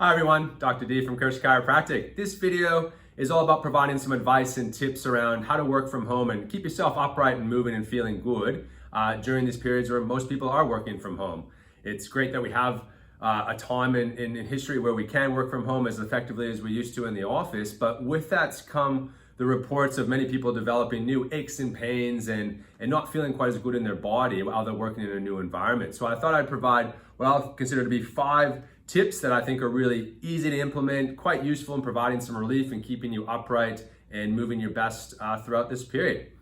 Hi everyone, Dr. D from Kirsch Chiropractic. This video is all about providing some advice and tips around how to work from home and keep yourself upright and moving and feeling good during these periods where most people are working from home. It's great that we have a time in history where we can work from home as effectively as we used to in the office, but with that's come the reports of many people developing new aches and pains and not feeling quite as good in their body while they're working in a new environment. So I thought I'd provide what I'll consider to be 5 tips that I think are really easy to implement, quite useful in providing some relief and keeping you upright and moving your best throughout this period.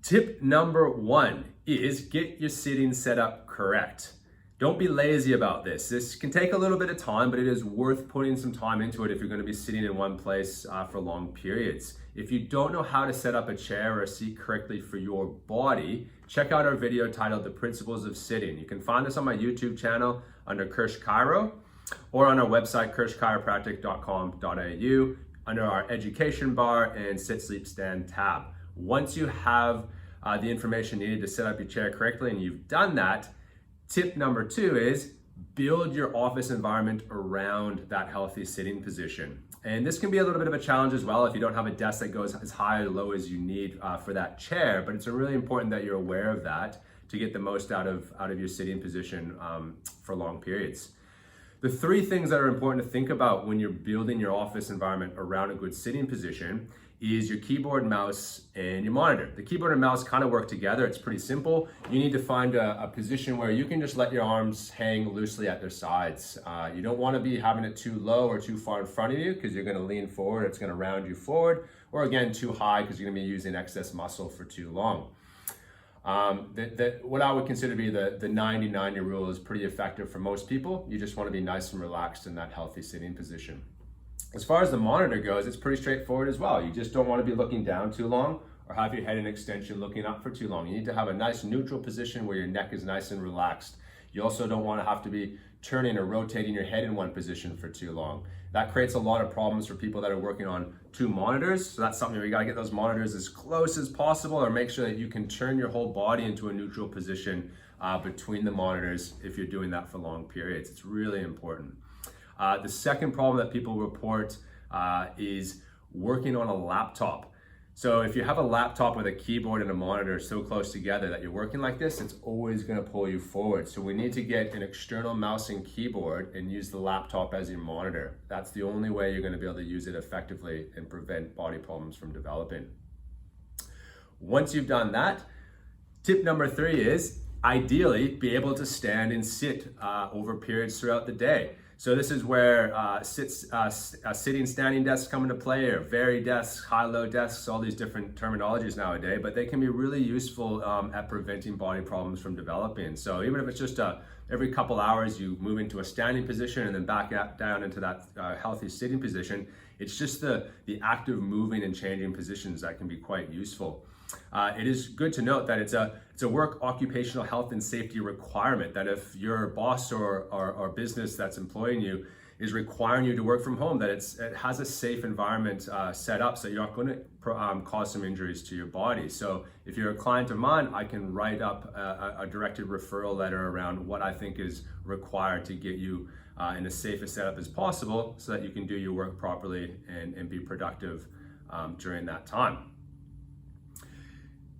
Tip number 1 is get your sitting setup correct. Don't be lazy about this. This can take a little bit of time, but it is worth putting some time into it if you're going to be sitting in one place for long periods. If you don't know how to set up a chair or a seat correctly for your body, check out our video titled The Principles of Sitting. You can find us on my YouTube channel under Kirsch Chiro or on our website kirschchiropractic.com.au under our education bar and sit, sleep, stand tab. Once you have the information needed to set up your chair correctly and you've done that, tip number 2 is build your office environment around that healthy sitting position. And this can be a little bit of a challenge as well if you don't have a desk that goes as high or low as you need for that chair, but it's really important that you're aware of that to get the most out of your sitting position for long periods. The 3 things that are important to think about when you're building your office environment around a good sitting position is your keyboard, mouse, and your monitor. The keyboard and mouse kind of work together. It's pretty simple. You need to find a position where you can just let your arms hang loosely at their sides. You don't want to be having it too low or too far in front of you because you're going to lean forward. It's going to round you forward, or again, too high because you're going to be using excess muscle for too long. What I would consider to be the 90-90 rule is pretty effective for most people. You just want to be nice and relaxed in that healthy sitting position. As far as the monitor goes, it's pretty straightforward as well. You just don't want to be looking down too long or have your head in extension looking up for too long. You need to have a nice neutral position where your neck is nice and relaxed. You also don't want to have to be turning or rotating your head in one position for too long. That creates a lot of problems for people that are working on 2 monitors. So that's something where you got to get those monitors as close as possible or make sure that you can turn your whole body into a neutral position between the monitors if you're doing that for long periods. It's really important. The second problem that people report is working on a laptop. So if you have a laptop with a keyboard and a monitor so close together that you're working like this, it's always going to pull you forward. So we need to get an external mouse and keyboard and use the laptop as your monitor. That's the only way you're going to be able to use it effectively and prevent body problems from developing. Once you've done that, tip number 3 is ideally be able to stand and sit over periods throughout the day. So this is where sitting, standing desks come into play, or very desks, high-low desks, all these different terminologies nowadays, but they can be really useful at preventing body problems from developing. So even if it's just every couple hours you move into a standing position and then back down into that healthy sitting position, it's just the active moving and changing positions that can be quite useful. It is good to note that it's a work occupational health and safety requirement that if your boss or business that's employing you is requiring you to work from home, that it has a safe environment set up so you're not going to cause some injuries to your body. So if you're a client of mine, I can write up a directed referral letter around what I think is required to get you in as safe a setup as possible so that you can do your work properly and be productive during that time.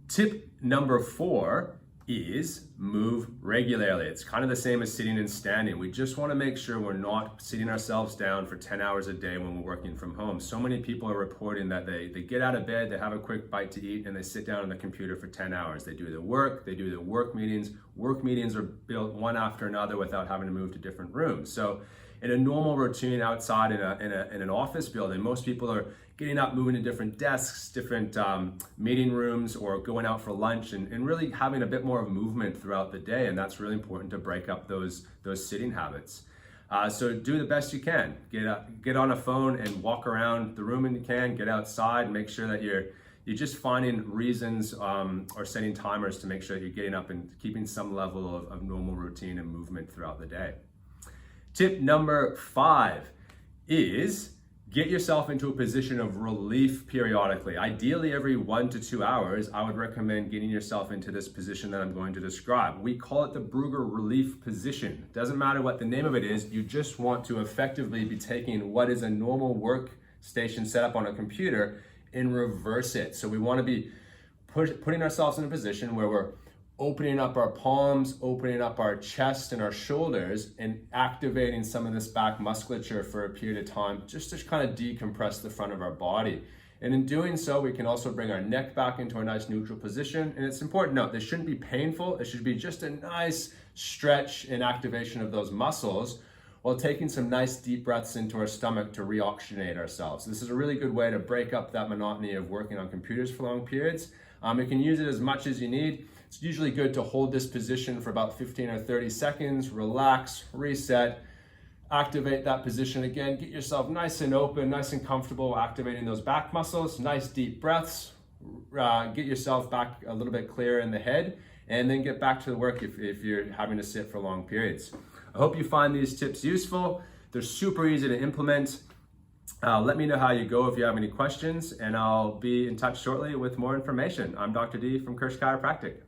Tip number 4 is move regularly. It's kind of the same as sitting and standing. We just want to make sure we're not sitting ourselves down for 10 hours a day when we're working from home. So many people are reporting that they get out of bed, they have a quick bite to eat, and they sit down on the computer for 10 hours. They do their work, they do their work meetings. Work meetings are built one after another without having to move to different rooms. So in a normal routine outside in an office building, most people are getting up, moving to different desks, different meeting rooms, or going out for lunch and really having a bit more of movement throughout the day. And that's really important to break up those sitting habits. So do the best you can. Get on a phone and walk around the room when you can, get outside, make sure that you're just finding reasons or setting timers to make sure that you're getting up and keeping some level of normal routine and movement throughout the day. Tip number 5 is Get yourself into a position of relief periodically. Ideally, every 1 to 2 hours, I would recommend getting yourself into this position that I'm going to describe. We call it the Brugger relief position. Doesn't matter what the name of it is, you just want to effectively be taking what is a normal workstation setup on a computer and reverse it. So we want to be putting ourselves in a position where we're opening up our palms, opening up our chest and our shoulders, and activating some of this back musculature for a period of time, just to kind of decompress the front of our body. And in doing so, we can also bring our neck back into a nice neutral position. And it's important to note, this shouldn't be painful. It should be just a nice stretch and activation of those muscles while taking some nice deep breaths into our stomach to reoxygenate ourselves. This is a really good way to break up that monotony of working on computers for long periods. You can use it as much as you need. It's usually good to hold this position for about 15 or 30 seconds, relax, reset, activate that position again, get yourself nice and open, nice and comfortable, activating those back muscles, nice deep breaths, get yourself back a little bit clearer in the head, and then get back to the work if you're having to sit for long periods. I hope you find these tips useful. They're super easy to implement. Let me know how you go if you have any questions, and I'll be in touch shortly with more information. I'm Dr. D from Kirsch Chiropractic.